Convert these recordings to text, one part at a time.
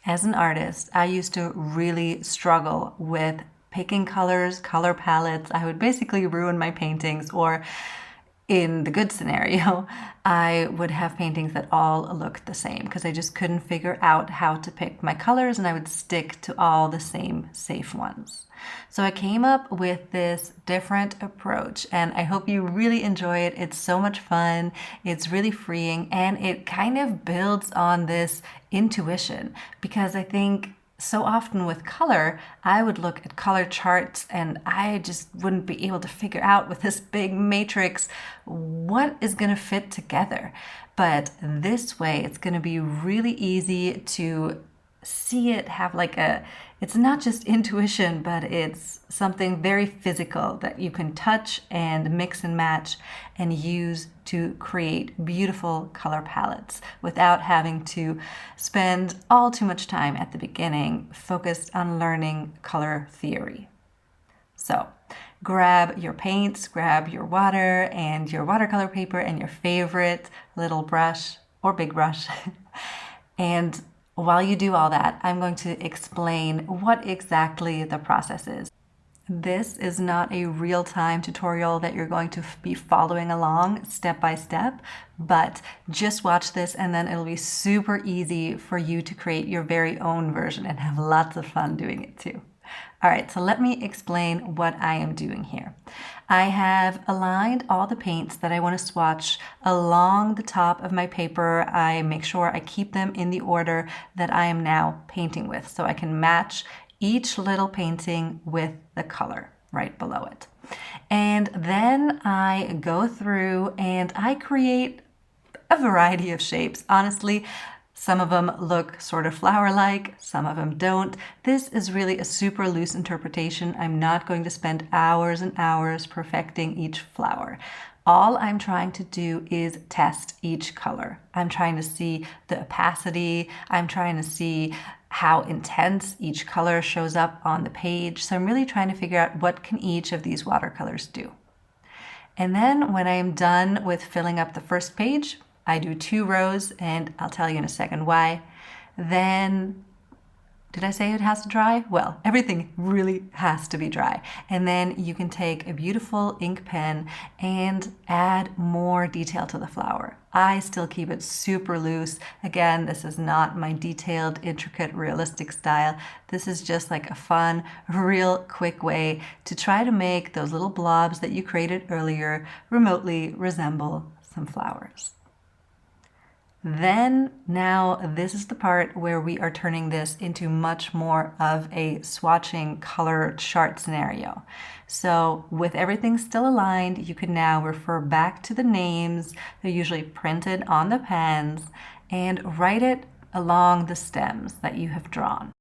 As an artist, I used to really struggle with picking colors, color palettes. I would basically ruin my paintings, or in the good scenario, I would have paintings that all looked the same because I just couldn't figure out how to pick my colors, and I would stick to all the same safe ones. So I came up with this different approach, and I hope you really enjoy it. It's so much fun, it's really freeing, and it kind of builds on this intuition, because I think so often with color, I would look at color charts and I just wouldn't be able to figure out with this big matrix what is going to fit together. But this way, it's going to be really easy to see it have like it's not just intuition, but it's something very physical that you can touch and mix and match and use to create beautiful color palettes without having to spend all too much time at the beginning focused on learning color theory. So grab your paints, grab your water and your watercolor paper and your favorite little brush or big brush. And while you do all that, I'm going to explain what exactly the process is. This is not a real-time tutorial that you're going to be following along step by step, but just watch this and then it'll be super easy for you to create your very own version and have lots of fun doing it too. All right, so let me explain what I am doing here. I have aligned all the paints that I want to swatch along the top of my paper. I make sure I keep them in the order that I am now painting with, so I can match each little painting with the color right below it. And then I go through and I create a variety of shapes. Honestly, some of them look sort of flower-like, some of them don't. This is really a super loose interpretation. I'm not going to spend hours and hours perfecting each flower. All I'm trying to do is test each color. I'm trying to see the opacity. I'm trying to see how intense each color shows up on the page. So I'm really trying to figure out what can each of these watercolors do. And then when I am done with filling up the first page, I do 2 rows, and I'll tell you in a second why. Then, did I say it has to dry? Well, everything really has to be dry. And then you can take a beautiful ink pen and add more detail to the flower. I still keep it super loose. Again, this is not my detailed, intricate, realistic style. This is just like a fun, real quick way to try to make those little blobs that you created earlier remotely resemble some flowers. Then now this is the part where we are turning this into much more of a swatching color chart scenario. So with everything still aligned, you can now refer back to the names. They're usually printed on the pens, and write it along the stems that you have drawn.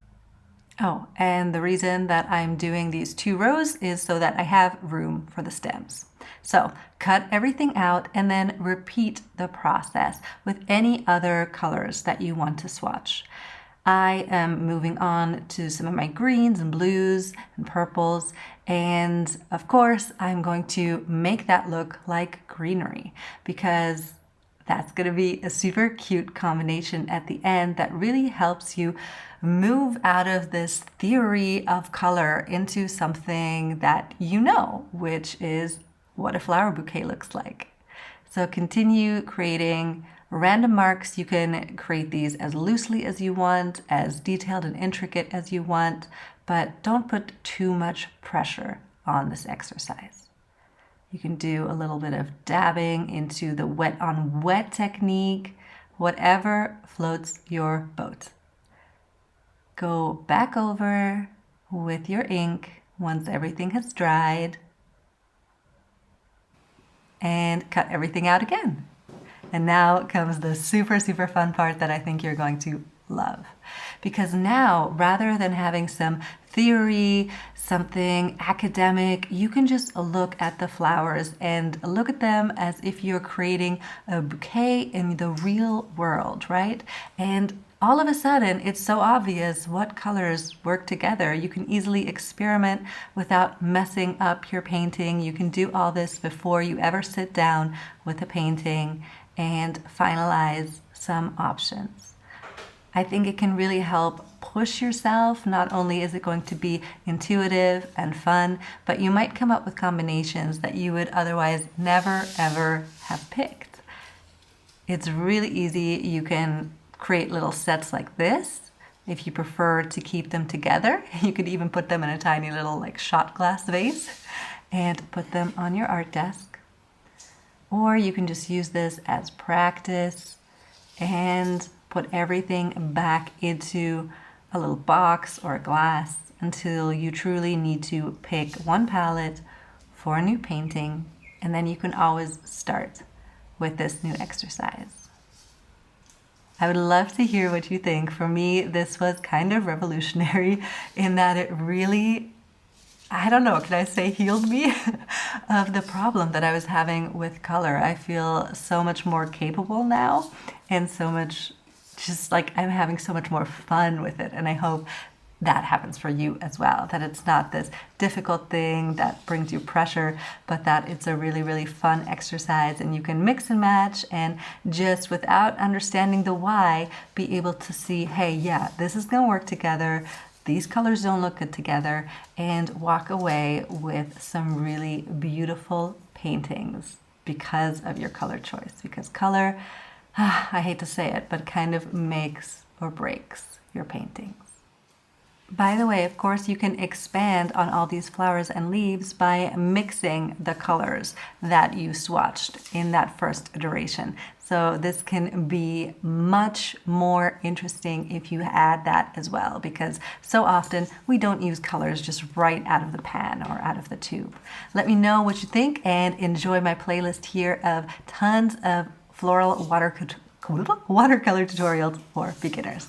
Oh, and the reason that I'm doing these 2 rows is so that I have room for the stems. So cut everything out and then repeat the process with any other colors that you want to swatch. I am moving on to some of my greens and blues and purples, and of course I'm going to make that look like greenery, because that's going to be a super cute combination at the end that really helps you move out of this theory of color into something that you know, which is what a flower bouquet looks like. So continue creating random marks. You can create these as loosely as you want, as detailed and intricate as you want, but don't put too much pressure on this exercise. You can do a little bit of dabbing into the wet on wet technique, whatever floats your boat. Go back over with your ink once everything has dried, and cut everything out again. And now comes the super, super fun part that I think you're going to love. Because now, rather than having some theory, something academic, you can just look at the flowers and look at them as if you're creating a bouquet in the real world, right? And all of a sudden, it's so obvious what colors work together. You can easily experiment without messing up your painting. You can do all this before you ever sit down with a painting and finalize some options. I think it can really help push yourself. Not only is it going to be intuitive and fun, but you might come up with combinations that you would otherwise never ever have picked. It's really easy. You can create little sets like this. If you prefer to keep them together, you could even put them in a tiny little like shot glass vase and put them on your art desk. Or you can just use this as practice and put everything back into a little box or a glass until you truly need to pick one palette for a new painting, and then you can always start with this new exercise. I would love to hear what you think. For me, this was kind of revolutionary in that it really, I don't know, can I say healed me of the problem that I was having with color. I feel so much more capable now and so much, just like I'm having so much more fun with it. And I hope that happens for you as well, that it's not this difficult thing that brings you pressure, but that it's a really, really fun exercise and you can mix and match and just without understanding the why, be able to see, hey, yeah, this is gonna work together. These colors don't look good together, and walk away with some really beautiful paintings because of your color choice. Because color, I hate to say it, but kind of makes or breaks your paintings. By the way, of course, you can expand on all these flowers and leaves by mixing the colors that you swatched in that first iteration. So this can be much more interesting if you add that as well, because so often we don't use colors just right out of the pan or out of the tube. Let me know what you think and enjoy my playlist here of tons of floral watercolor tutorials for beginners.